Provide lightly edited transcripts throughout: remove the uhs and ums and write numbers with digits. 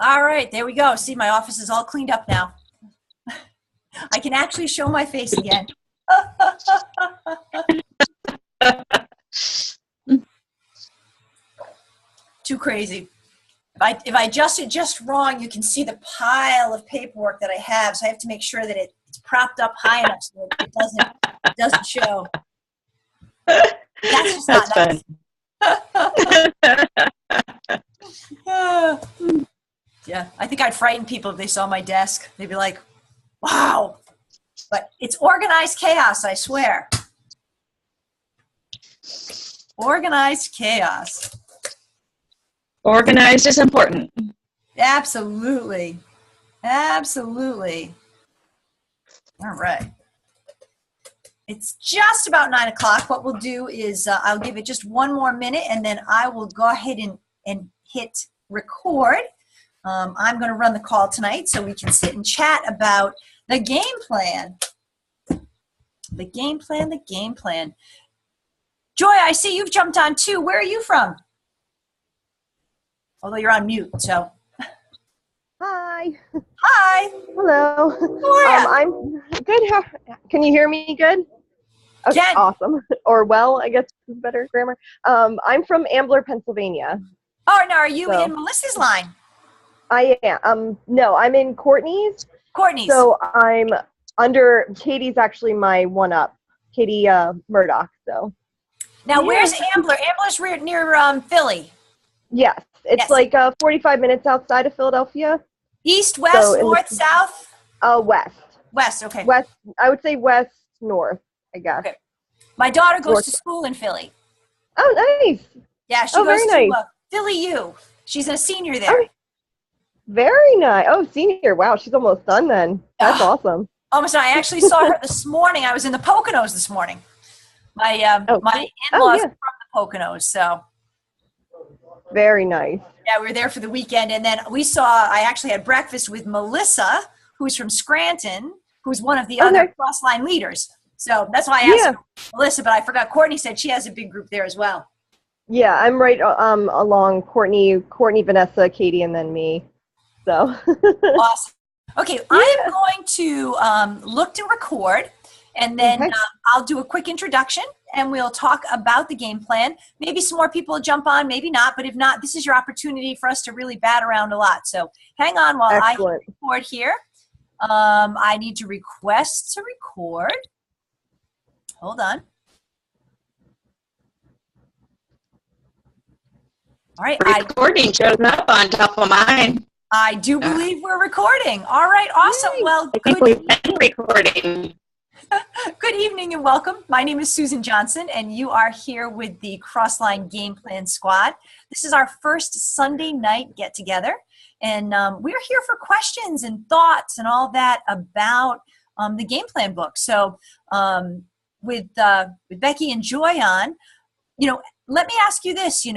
All right, there we go. See, my office is all cleaned up now. I can actually show my face again. Too crazy. If I adjust it just wrong, you can see the pile of paperwork that I have. So I have to make sure that it's propped up high enough so it doesn't show. That's just not nice. Yeah, I think I'd frighten people if they saw my desk. They'd be like, wow. But it's organized chaos, I swear. Organized chaos. Organized is important. Absolutely. Absolutely. All right. It's just about 9 o'clock. What we'll do is I'll give it just one more minute, and then I will go ahead and hit record. I'm going to run the call tonight so we can sit and chat about the game plan. The game plan, the game plan. Joy, I see you've jumped on too. Where are you from? Although you're on mute, so. Hi. Hi. Hello. How are I'm good. Can you hear me good? Okay, Jen. awesome. Or well, I guess is better grammar. I'm from Ambler, Pennsylvania. Oh, now are you in Melissa's line? I am. No, I'm in Courtney's. Courtney's. So I'm under, Katie's actually my one-up. Katie Murdoch, so. Now, where's Ambler? Ambler's near Philly. Yes. It's like 45 minutes outside of Philadelphia. East, west, north, south? West. West, okay. West, I would say west, north, I guess. Okay. My daughter goes to school in Philly. Oh, nice. Yeah, she goes to Philly U. She's a senior there. Oh, very nice. Oh, senior. Wow, she's almost done then. That's awesome. Almost done. I actually saw her this morning. I was in the Poconos this morning. My in-laws are from the Poconos, so. Very nice. Yeah, we were there for the weekend, and then I actually had breakfast with Melissa, who's from Scranton, who's one of the other cross-line leaders. So that's why I asked Melissa, but I forgot Courtney said she has a big group there as well. Yeah, I'm right along Courtney, Vanessa, Katie, and then me. So awesome. Okay, I am going to look to record, and then I'll do a quick introduction, and we'll talk about the game plan. Maybe some more people will jump on, maybe not, but if not, this is your opportunity for us to really bat around a lot. So hang on while I record here. I need to request to record. Hold on. All right. Recording shows up on top of mine. I do believe we're recording. All right. Awesome. Yay. Well, I think we've been recording. Good evening and welcome. My name is Susan Johnson, and you are here with the Crossline Game Plan Squad. This is our first Sunday night get-together, and we're here for questions and thoughts and all that about the game plan book. So with Becky and Joy on, let me ask you this,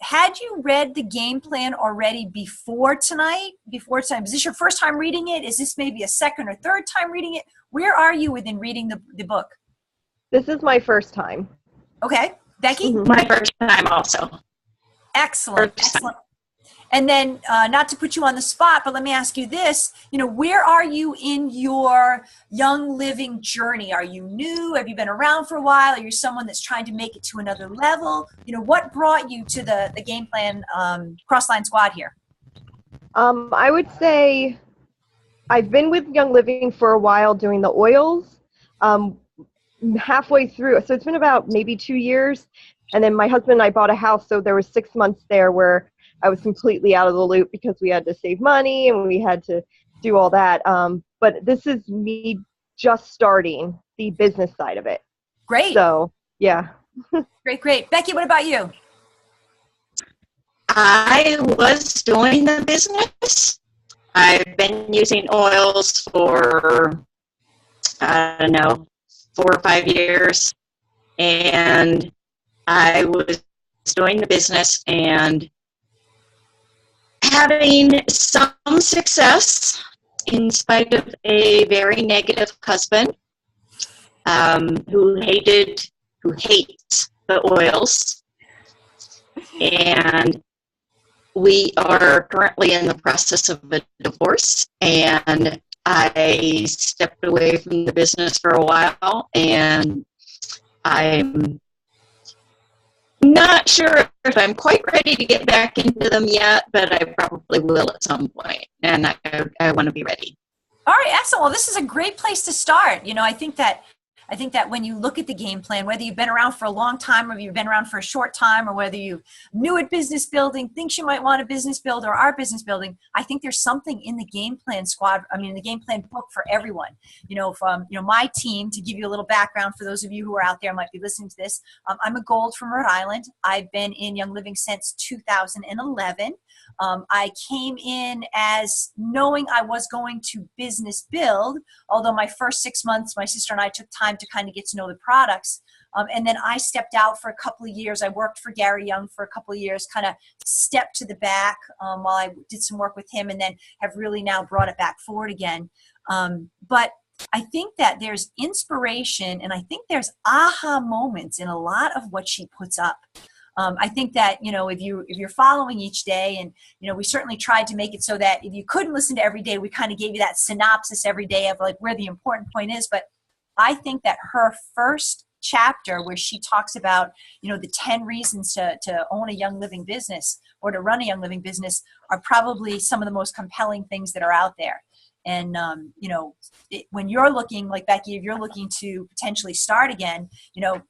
had you read the game plan already before tonight? Is this your first time reading it? Is this maybe a second or third time reading it? Where are you within reading the book? This is my first time. Okay. Becky? My first time also. Excellent. Excellent. And then, not to put you on the spot, but let me ask you this, where are you in your young living journey? Are you new? Have you been around for a while? Are you someone that's trying to make it to another level? What brought you to the game plan Crossline Squad here? I would say I've been with Young Living for a while doing the oils, halfway through. So it's been about maybe 2 years. And then my husband and I bought a house. So there was 6 months there where I was completely out of the loop because we had to save money and we had to do all that. But this is me just starting the business side of it. Great. So, yeah. Great. Becky, what about you? I was doing the business. I've been using oils for, 4 or 5 years. And I was doing the business and having some success in spite of a very negative husband who hates the oils. And we are currently in the process of a divorce, and I stepped away from the business for a while, and I'm not sure if I'm quite ready to get back into them yet, but I probably will at some point, and I want to be ready. All right, excellent. Well, this is a great place to start. I think that when you look at the game plan, whether you've been around for a long time or you've been around for a short time, or whether you new at business building, thinks you might want a business build or are business building, I think there's something in the game plan the game plan book for everyone. From my team, to give you a little background for those of you who are out there might be listening to this, I'm a Gold from Rhode Island. I've been in Young Living since 2011. I came in as knowing I was going to business build, although my first 6 months, my sister and I took time to kind of get to know the products. And then I stepped out for a couple of years. I worked for Gary Young for a couple of years, kind of stepped to the back while I did some work with him, and then have really now brought it back forward again. But I think that there's inspiration, and I think there's aha moments in a lot of what she puts up. I think that, if you're following each day, and, we certainly tried to make it so that if you couldn't listen to every day, we kind of gave you that synopsis every day of like where the important point is. But I think that her first chapter, where she talks about, the 10 reasons to own a Young Living business or to run a Young Living business, are probably some of the most compelling things that are out there. And, when you're looking, like Becky, if you're looking to potentially start again,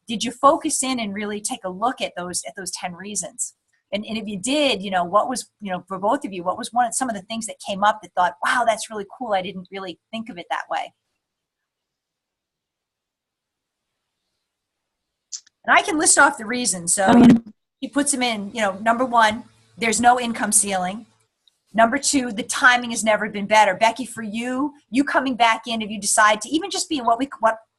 did you focus in and really take a look at those 10 reasons? And if you did, what was, for both of you, what was some of the things that came up that thought, wow, that's really cool. I didn't really think of it that way. And I can list off the reasons. So he puts them in, number one, there's no income ceiling. Number two, the timing has never been better. Becky, for you coming back in, if you decide to even just be what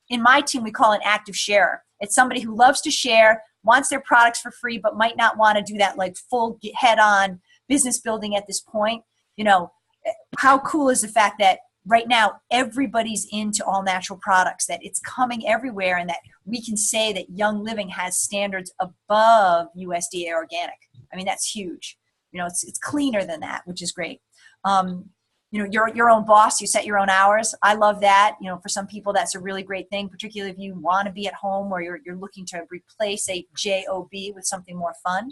in my team we call an active sharer. It's somebody who loves to share, wants their products for free, but might not want to do that like full head-on business building at this point. How cool is the fact that right now everybody's into all natural products, that it's coming everywhere, and that we can say that Young Living has standards above USDA organic. I mean, that's huge. It's cleaner than that, which is great. You're your own boss. You set your own hours. I love that. For some people, that's a really great thing, particularly if you want to be at home or you're looking to replace a job with something more fun.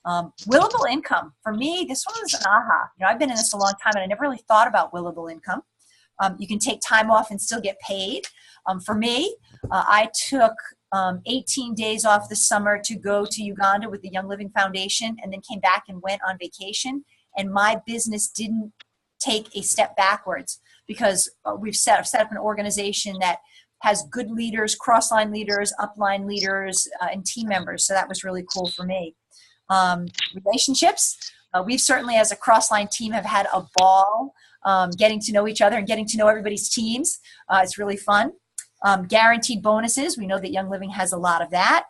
Willable income. For me, this one was an aha. I've been in this a long time, and I never really thought about willable income. You can take time off and still get paid. For me, I took 18 days off this summer to go to Uganda with the Young Living Foundation, and then came back and went on vacation. And my business didn't take a step backwards, because we've set up an organization that has good leaders, cross-line leaders, upline leaders, and team members. So that was really cool for me. Relationships. We've certainly, as a cross-line team, have had a ball getting to know each other and getting to know everybody's teams. It's really fun. Guaranteed bonuses. We know that Young Living has a lot of that.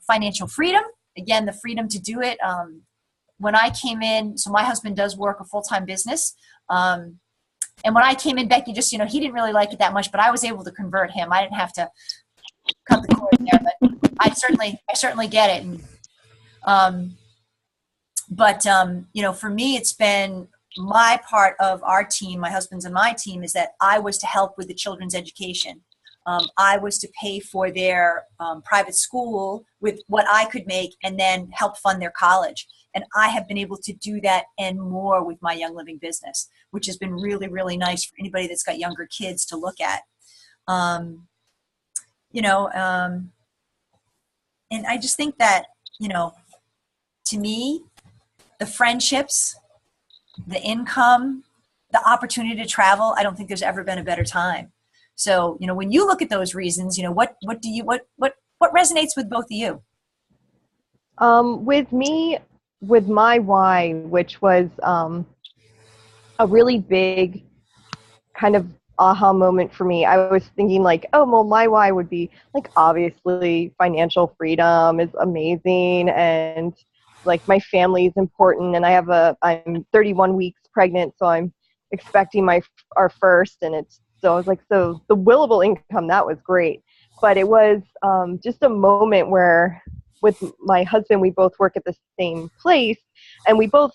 Financial freedom. Again, the freedom to do it. When I came in, so my husband does work a full-time business. And when I came in, Becky, just, he didn't really like it that much, but I was able to convert him. I didn't have to cut the cord there, but I certainly get it. And, for me, it's been my part of our team, my husband's and my team, is that I was to help with the children's education. I was to pay for their private school with what I could make, and then help fund their college. And I have been able to do that and more with my Young Living business, which has been really, really nice for anybody that's got younger kids to look at. And I just think that, to me, the friendships, the income, the opportunity to travel, I don't think there's ever been a better time. So, when you look at those reasons, what resonates with both of you? With me, with my why, which was a really big kind of aha moment for me. I was thinking like, oh, well, my why would be like, obviously financial freedom is amazing, and like my family is important, and I'm 31 weeks pregnant, so I'm expecting our first, and so I was like, so the willable income, that was great. But it was just a moment where with my husband, we both work at the same place, and we both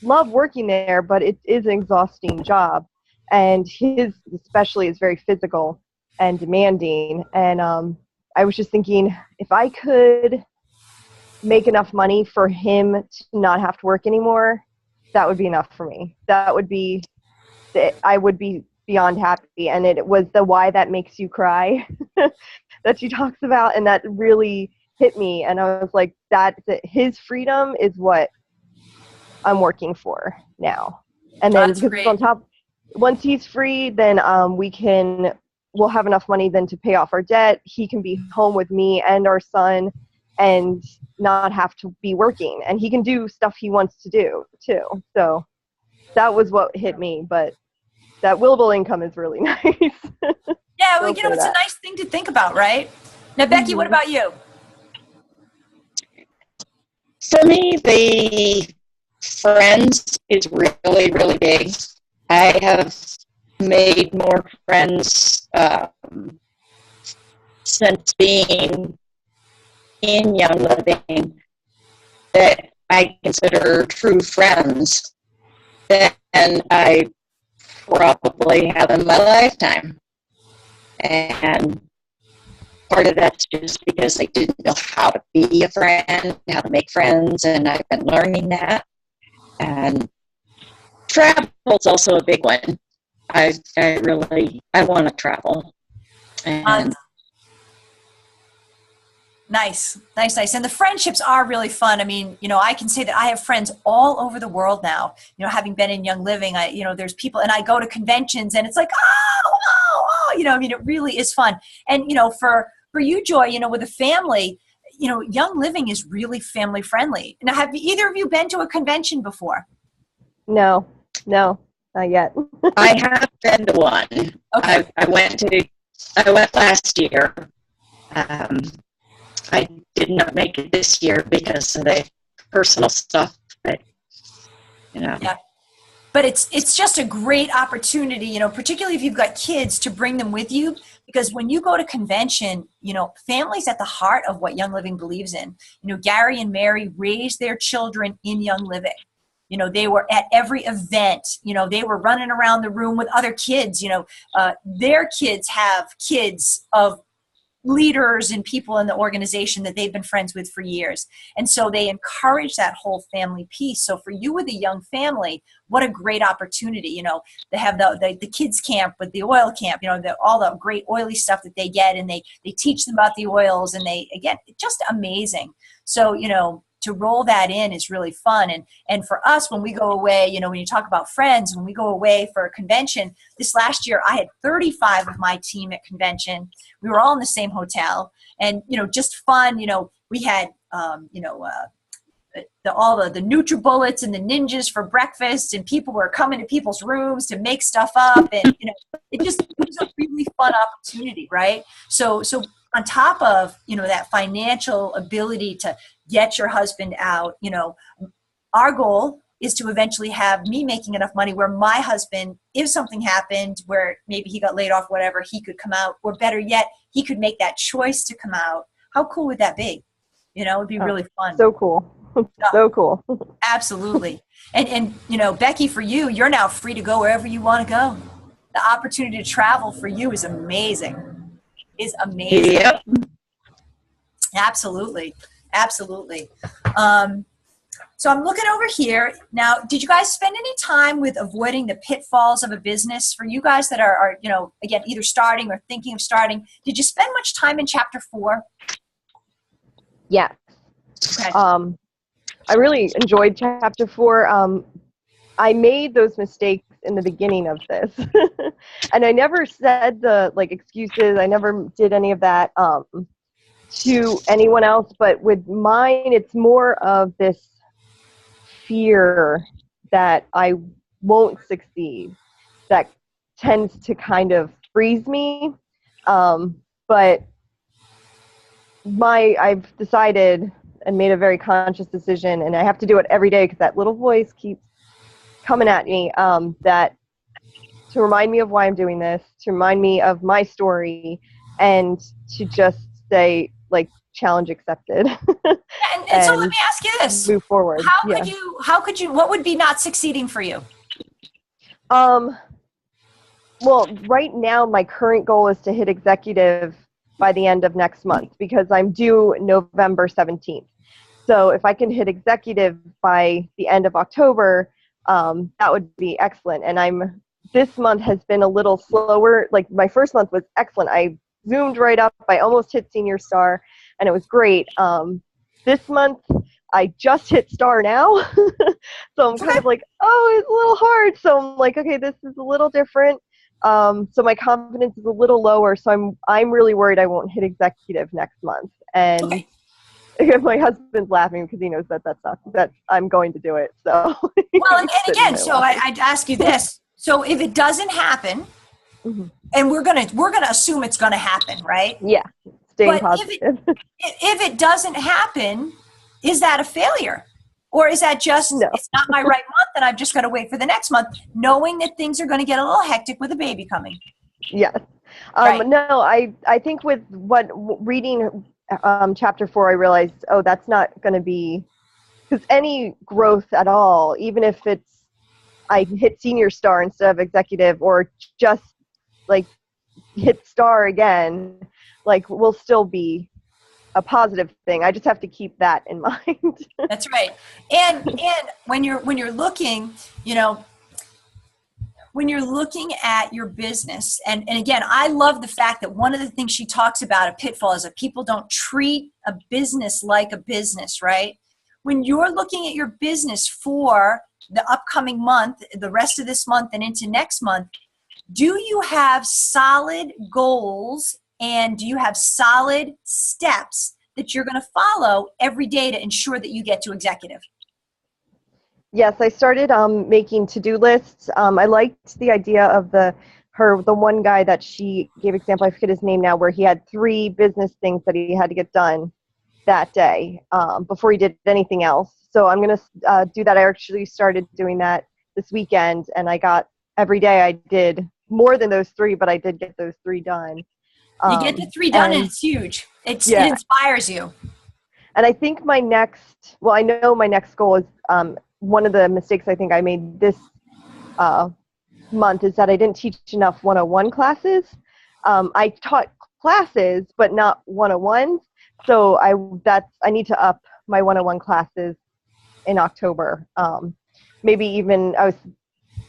love working there, but it is an exhausting job. And his especially is very physical and demanding. And I was just thinking, if I could make enough money for him to not have to work anymore, that would be enough for me. That would be, I would be beyond happy. And it was the why that makes you cry that she talks about, and that really hit me. And I was like, his freedom is what I'm working for now. And then because on top, once he's free, then we'll have enough money then to pay off our debt. He can be home with me and our son and not have to be working, and he can do stuff he wants to do too. So that was what hit me, but that willable income is really nice. Yeah, well, it's a nice thing to think about, right? Now, Becky, what about you? For me, the friends is really, really big. I have made more friends since being in Young Living that I consider true friends than I probably have in my lifetime. And part of that's just because I didn't know how to be a friend, how to make friends, and I've been learning that. And travel's also a big one. I want to travel. And Nice. And the friendships are really fun. I mean, I can say that I have friends all over the world now, having been in Young Living. There's people, and I go to conventions and it's like, it really is fun. And, for you, Joy, with a family, Young Living is really family friendly. Now, have either of you been to a convention before? No, not yet. I have been to one. Okay. I went last year. I did not make it this year because of the personal stuff, but Yeah. But it's just a great opportunity, particularly if you've got kids, to bring them with you, because when you go to convention, family's at the heart of what Young Living believes in. Gary and Mary raised their children in Young Living. They were at every event. They were running around the room with other kids. Their kids have kids of leaders and people in the organization that they've been friends with for years. And so they encourage that whole family piece. So for you with a young family, what a great opportunity. They have the kids camp with the oil camp, all the great oily stuff that they get, and they teach them about the oils, and again, just amazing. So, to roll that in is really fun. And for us, when we go away, when you talk about friends, when we go away for a convention, this last year, I had 35 of my team at convention. We were all in the same hotel, and, just fun. We had, all the NutriBullets and the ninjas for breakfast, and people were coming to people's rooms to make stuff up. And, it was a really fun opportunity. Right. So on top of, that financial ability to get your husband out, our goal is to eventually have me making enough money where my husband, if something happened where maybe he got laid off, whatever, he could come out, or better yet, he could make that choice to come out. How cool would that be? It'd be really fun. So cool. So cool. Absolutely. And Becky, for you're now free to go wherever you want to go. The opportunity to travel for you is amazing. Yep. Absolutely. So I'm looking over here. Now, did you guys spend any time with avoiding the pitfalls of a business? For you guys that are again, either starting or thinking of starting, did you spend much time in chapter 4? Yes. Okay. I really enjoyed chapter 4. I made those mistakes in the beginning of this. And I never said the excuses. I never did any of that to anyone else. But with mine, it's more of this fear that I won't succeed that tends to kind of freeze me. But I've decided and made a very conscious decision, and I have to do it every day because that little voice keeps coming at me, that to remind me of why I'm doing this, to remind me of my story, and to just say, challenge accepted. And so let me ask you this. Move forward. How could you, what would be not succeeding for you? Well, right now my current goal is to hit executive by the end of next month because I'm due November 17th. So if I can hit executive by the end of October, that would be excellent. And this month has been a little slower. Like my first month was excellent. I zoomed right up. I almost hit senior star and it was great. This month I just hit star now. So I'm kind of like, oh, it's a little hard. So I'm like, okay, this is a little different. So my confidence is a little lower. So I'm really worried I won't hit executive next month. And my husband's laughing because he knows that I'm going to do it. So well, and again, so I'd ask you this. So if it doesn't happen, and we're gonna assume it's gonna happen, right? Yeah, staying positive. If it doesn't happen, is that a failure? Or is that just, it's not my right month and I've just got to wait for the next month, knowing that things are going to get a little hectic with a baby coming? Yes. Right. No, I think with reading chapter 4, I realized, that's not going to be, because any growth at all, even if I hit senior star instead of executive or just like hit star again, like will still be a positive thing. I just have to keep that in mind. That's right. And when you're looking, when you're looking at your business, and again, I love the fact that one of the things she talks about, a pitfall, is that people don't treat a business like a business, right? When you're looking at your business for the upcoming month, the rest of this month and into next month, do you have solid goals and do you have solid steps that you're going to follow every day to ensure that you get to executive? Yes, I started making to-do lists. I liked the idea of the one guy that she gave example, I forget his name now, where he had 3 business things that he had to get done that day before he did anything else. So I'm going to do that. I actually started doing that this weekend, and every day I did more than those 3, but I did get those 3 done. You get the 3 done and it's huge. It inspires you. And I think I know my next goal is, one of the mistakes I think I made this month is that I didn't teach enough 101 classes. I taught classes, but not 101s. So I need to up my 101 classes in October. Maybe even I was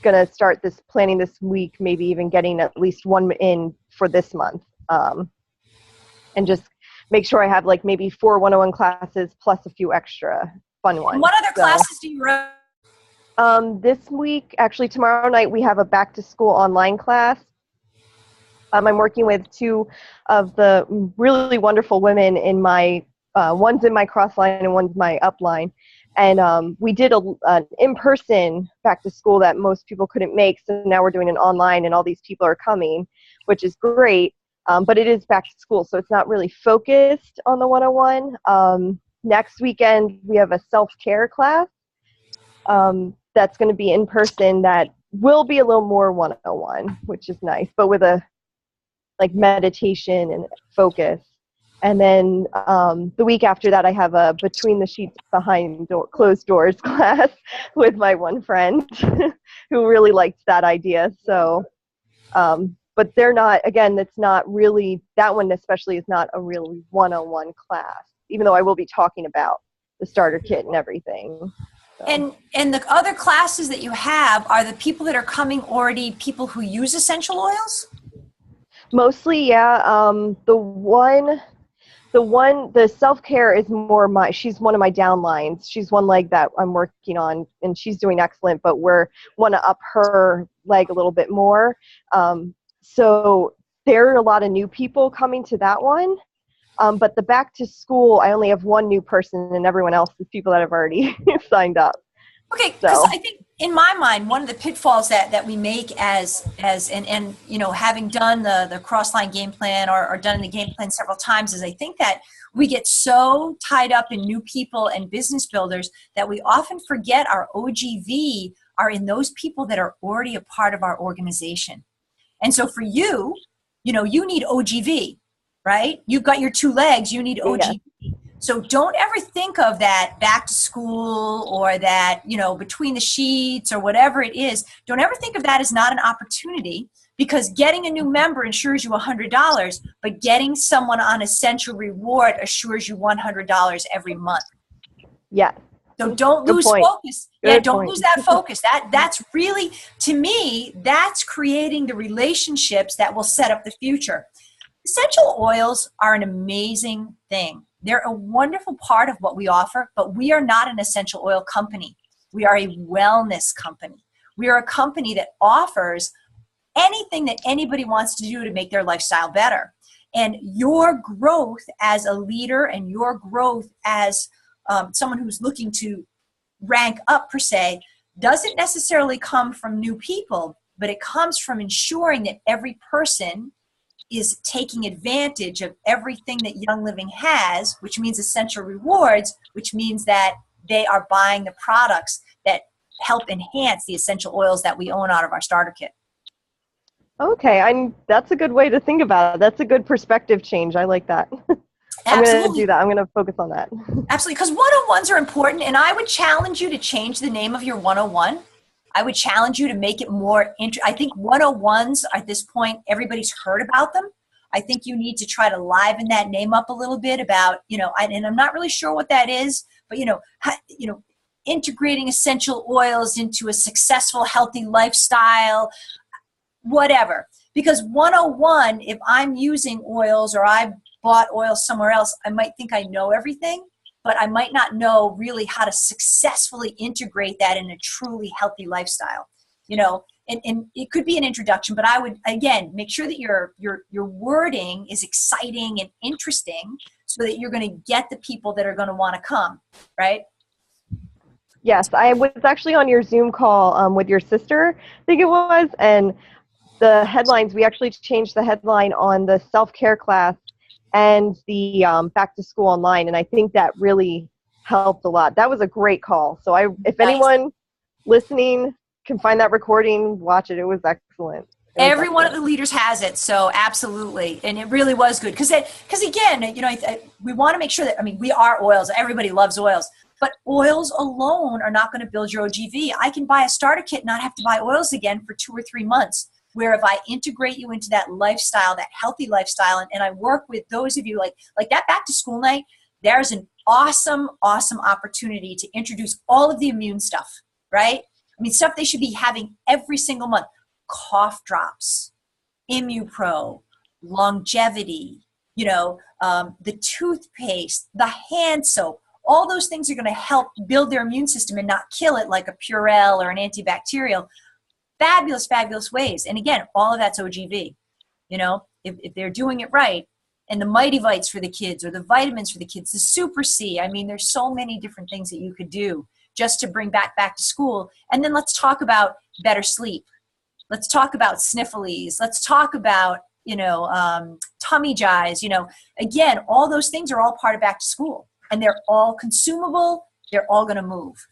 going to start planning this week, maybe even getting at least 1 in for this month. And just make sure I have like maybe 4 101 classes plus a few extra fun ones. And what other classes do you run? This week, actually tomorrow night, we have a back to school online class. I'm working with 2 of the really wonderful women in my, one's in my cross line and one's my upline. And we did an in-person back to school that most people couldn't make. So now we're doing an online and all these people are coming, which is great. But it is back to school, so it's not really focused on the 101. Next weekend, we have a self-care class that's going to be in person that will be a little more 101, which is nice, but with a like meditation and focus. And then the week after that, I have a Between the Sheets Behind Closed Doors class with my one friend who really liked that idea. So, but they're not, again, that's not really, that one especially is not a really 101 class, even though I will be talking about the starter kit and everything. So. And the other classes that you have, are the people that are coming already people who use essential oils? Mostly, yeah. The self-care is more she's one of my downlines. She's one leg that I'm working on, and she's doing excellent, but want to up her leg a little bit more. So there are a lot of new people coming to that one. But the back to school, I only have 1 new person, and everyone else is people that have already signed up. Okay, because I think in my mind, one of the pitfalls that we make as you know, having done the cross-line game plan or done the game plan several times, is I think that we get so tied up in new people and business builders that we often forget our OGV are in those people that are already a part of our organization. And so for you, you know, you need OGV, right? You've got your 2 legs, you need OGV. So don't ever think of that back to school or that, between the sheets or whatever it is. Don't ever think of that as not an opportunity, because getting a new member assures you $100, but getting someone on Essential Reward assures you $100 every month. Yes. So don't lose focus. Don't lose that focus. That's really, to me, that's creating the relationships that will set up the future. Essential oils are an amazing thing. They're a wonderful part of what we offer, but we are not an essential oil company. We are a wellness company. We are a company that offers anything that anybody wants to do to make their lifestyle better. And your growth as a leader and your growth as someone who's looking to rank up, per se, doesn't necessarily come from new people, but it comes from ensuring that every person is taking advantage of everything that Young Living has, which means Essential Rewards, which means that they are buying the products that help enhance the essential oils that we own out of our starter kit. Okay, that's a good way to think about it. That's a good perspective change. I like that. I'm going to do that. I'm going to focus on that. Absolutely, because 101s are important, and I would challenge you to change the name of your 101. I would challenge you to make it more I think 101s at this point, everybody's heard about them. I think you need to try to liven that name up a little bit about, and I'm not really sure what that is, but, integrating essential oils into a successful, healthy lifestyle, whatever. Because 101, if I'm using oils or I bought oils somewhere else, I might think I know everything, but I might not know really how to successfully integrate that in a truly healthy lifestyle, and it could be an introduction, but I would, again, make sure that your wording is exciting and interesting so that you're going to get the people that are going to want to come, right? Yes, I was actually on your Zoom call with your sister, I think it was, and the headlines, we actually changed the headline on the self-care class and the back to school online, and I think that really helped a lot. That was a great call. So if anyone listening can find that recording, watch it. It was excellent. Every one of the leaders has it, so absolutely, and it really was good because again, we want to make sure that we are oils. Everybody loves oils, but oils alone are not going to build your OGV. I can buy a starter kit and not have to buy oils again for 2 or 3 months. Where if I integrate you into that lifestyle, that healthy lifestyle, and I work with those of you like that back to school night, there's an awesome opportunity to introduce all of the immune stuff, right? Stuff they should be having every single month. Cough drops, ImmuPro, longevity, the toothpaste, the hand soap, all those things are going to help build their immune system and not kill it like a Purell or an antibacterial. Fabulous ways. And again, all of that's OGV. If they're doing it right, and the Mighty Vites for the kids or the vitamins for the kids, the Super C. There's so many different things that you could do just to bring back to school. And then let's talk about better sleep. Let's talk about sniffles. Let's talk about, tummy jies. Again, all those things are all part of back to school, and they're all consumable. They're all going to move.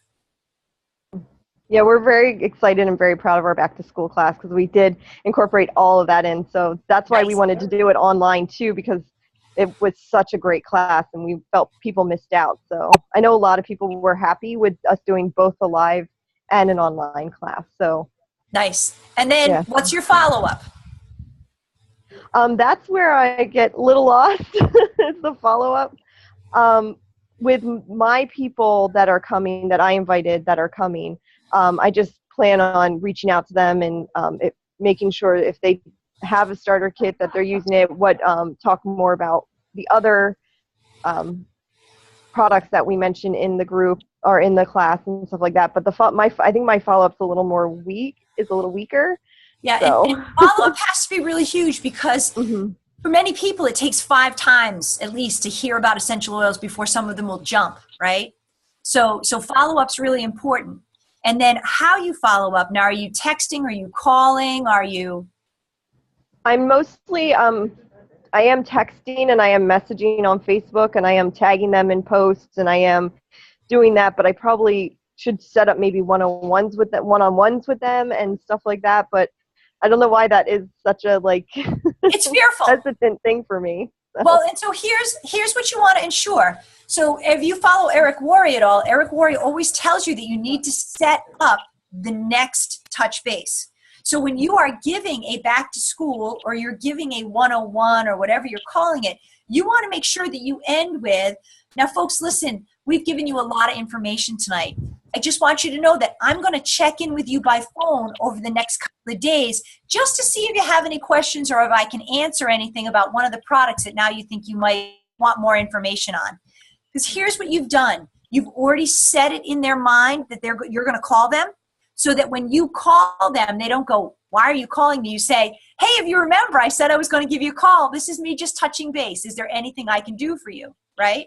Yeah, we're very excited and very proud of our back to school class because we did incorporate all of that in. So that's why we wanted to do it online too, because it was such a great class and we felt people missed out. So I know a lot of people were happy with us doing both a live and an online class. So nice. And then what's your follow-up? That's where I get a little lost. It's the follow-up. With my people that are coming, that I invited that are coming, I just plan on reaching out to them and making sure if they have a starter kit that they're using it, talk more about the other products that we mentioned in the group or in the class and stuff like that. But I think my follow-up's a little weaker. Yeah, so. and follow-up has to be really huge because for many people it takes 5 times at least to hear about essential oils before some of them will jump, right? So follow-up's really important. And then how you follow up. Now, are you texting? Are you calling? I'm mostly, I am texting and I am messaging on Facebook and I am tagging them in posts and I am doing that, but I probably should set up maybe one-on-ones with them and stuff like that. But I don't know why that is such a it's fearful hesitant thing for me. Well, and so here's what you want to ensure. So if you follow Eric Worre at all, Eric Worre always tells you that you need to set up the next touch base. So when you are giving a back to school or you're giving a 101 or whatever you're calling it, you want to make sure that you end with, now folks, listen, we've given you a lot of information tonight. I just want you to know that I'm going to check in with you by phone over the next couple of days just to see if you have any questions or if I can answer anything about one of the products that now you think you might want more information on. Because here's what you've done. You've already set it in their mind that you're going to call them, so that when you call them, they don't go, why are you calling me? You say, hey, if you remember, I said I was going to give you a call. This is me just touching base. Is there anything I can do for you? Right?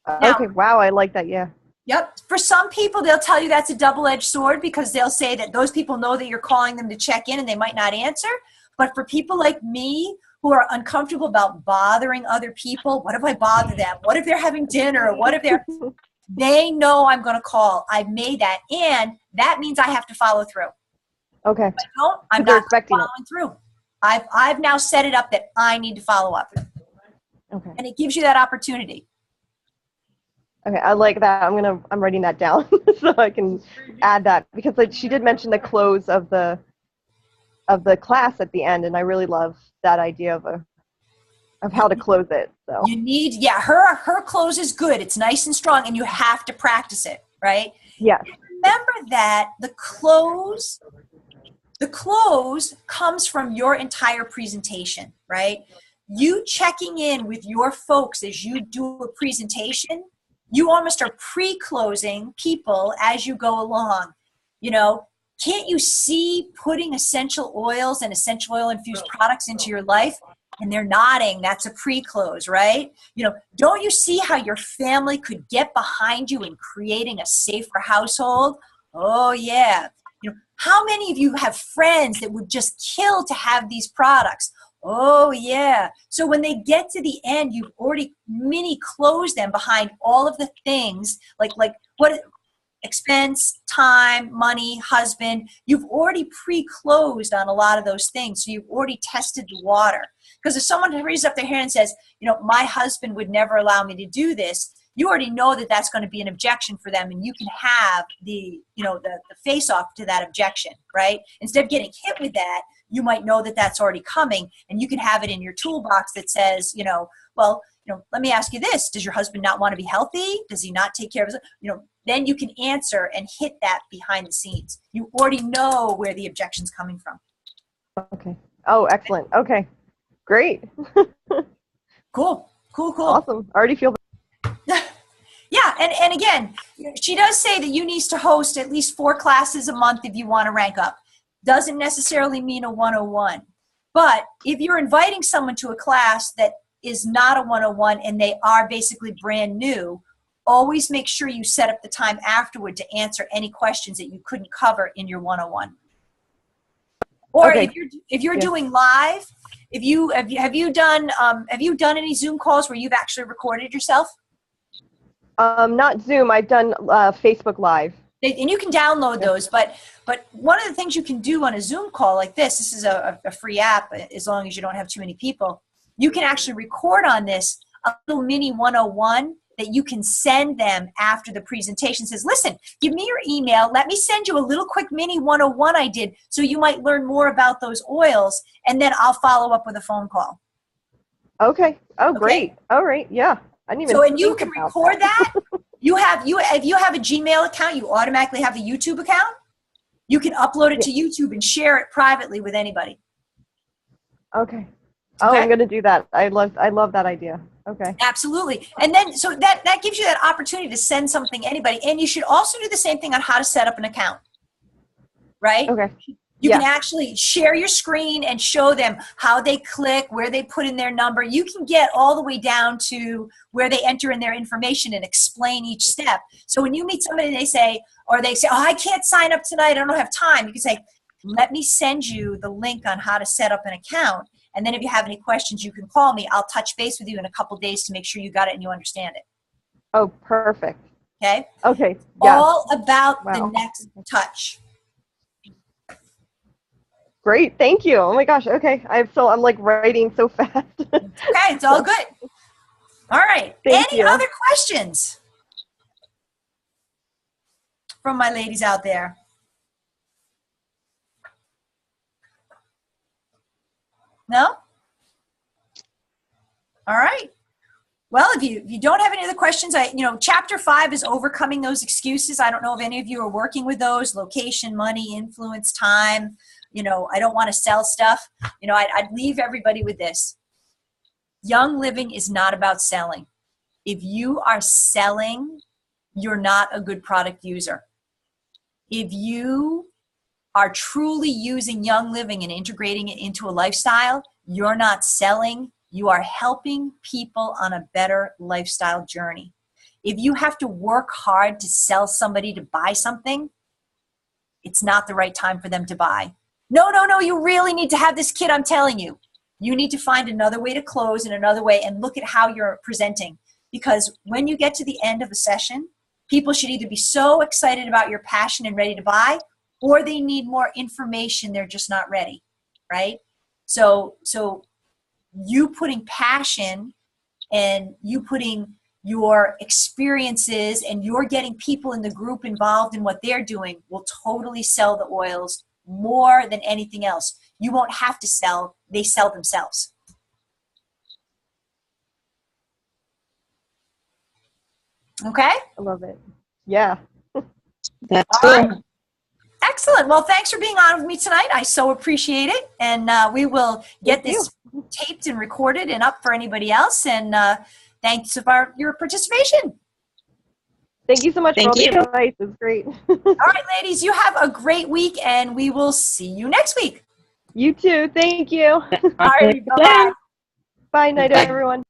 Okay. Wow. I like that. Yeah. Yep. For some people, they'll tell you that's a double-edged sword because they'll say that those people know that you're calling them to check in and they might not answer. But for people like me who are uncomfortable about bothering other people, what if I bother them? What if they're having dinner? What if they know I'm going to call. I've made that. And that means I have to follow through. Okay. If I don't, I'm not following through. I've now set it up that I need to follow up. Okay. And it gives you that opportunity. Okay, I like that. I'm writing that down so I can add that, because she did mention the close of the class at the end, and I really love that idea of how to close it. So you need, her close is good. It's nice and strong, and you have to practice it, right? Yeah. Remember that the close comes from your entire presentation, right? You checking in with your folks as you do a presentation, you almost are pre-closing people as you go along. You know, can't you see putting essential oils and essential oil infused products into your life? And they're nodding. That's a pre-close, right? You know, don't you see how your family could get behind you in creating a safer household? Oh, yeah. You know, how many of you have friends that would just kill to have these products? Oh, yeah. So when they get to the end, you've already mini closed them behind all of the things like what expense, time, money, husband. You've already pre-closed on a lot of those things. So you've already tested the water. Because if someone raises up their hand and says, you know, my husband would never allow me to do this, you already know that that's going to be an objection for them, and you can have the face off to that objection, right? Instead of getting hit with that, you might know that that's already coming, and you can have it in your toolbox that says, let me ask you this: does your husband not want to be healthy? Does he not take care of his? Then you can answer and hit that behind the scenes. You already know where the objection's coming from. Okay. Oh, excellent. Okay. Great. Cool. Awesome. I already feel. Yeah, and again, she does say that you need to host at least 4 classes a month if you want to rank up. Doesn't necessarily mean a 101. But if you're inviting someone to a class that is not a 101 and they are basically brand new, always make sure you set up the time afterward to answer any questions that you couldn't cover in your 101. Or okay. if you're doing live, have you done any Zoom calls where you've actually recorded yourself? Not Zoom. I've done Facebook Live. And you can download those, but one of the things you can do on a Zoom call like this is a free app, as long as you don't have too many people. You can actually record on this a little mini 101 that you can send them after the presentation. Says, listen, give me your email. Let me send you a little quick mini 101 I did, so you might learn more about those oils, and then I'll follow up with a phone call. Okay. Oh, great. Okay? All right. Yeah. I didn't even. So, and you can record that. If you have a Gmail account, you automatically have a YouTube account. You can upload it to YouTube and share it privately with anybody. Okay. Oh, I'm going to do that. I love that idea. Okay. Absolutely. And then, so that gives you that opportunity to send something to anybody. And you should also do the same thing on how to set up an account, right? Okay. You can actually share your screen and show them how they click, where they put in their number. You can get all the way down to where they enter in their information and explain each step. So when you meet somebody and they say, oh, I can't sign up tonight, I don't have time. You can say, let me send you the link on how to set up an account. And then if you have any questions, you can call me. I'll touch base with you in a couple days to make sure you got it and you understand it. Oh, perfect. Okay? Okay. Yeah. All about the next touch. Great, thank you. Oh my gosh, okay. I'm like writing so fast. Okay, it's all good. All right. Thank Any you. other questions from my ladies out there? No? All right. Well, if you don't have any other questions, chapter 5 is overcoming those excuses. I don't know if any of you are working with those: location, money, influence, time. I don't want to sell stuff. I'd leave everybody with this. Young living is not about selling. If you are selling, you're not a good product user. If you are truly using Young Living and integrating it into a lifestyle, you're not selling, you are helping people on a better lifestyle journey. If you have to work hard to sell somebody to buy something, it's not the right time for them to buy. No, you really need to have this kit, I'm telling you. You need to find another way to close and another way, and look at how you're presenting. Because when you get to the end of a session, people should either be so excited about your passion and ready to buy, or they need more information, they're just not ready, right? So you putting passion and you putting your experiences and you're getting people in the group involved in what they're doing will totally sell the oils more than anything else. You won't have to sell, they sell themselves. Okay? I love it. Yeah. That's All cool. right. Excellent. Well, thanks for being on with me tonight. I so appreciate it. And we will get this taped and recorded and up for anybody else. And thanks for your participation. Thank you so much for all the Thank you. advice. It was great. All right, ladies, you have a great week, and we will see you next week. You too. Thank you. All right, bye-bye. Bye, night, Bye. everyone.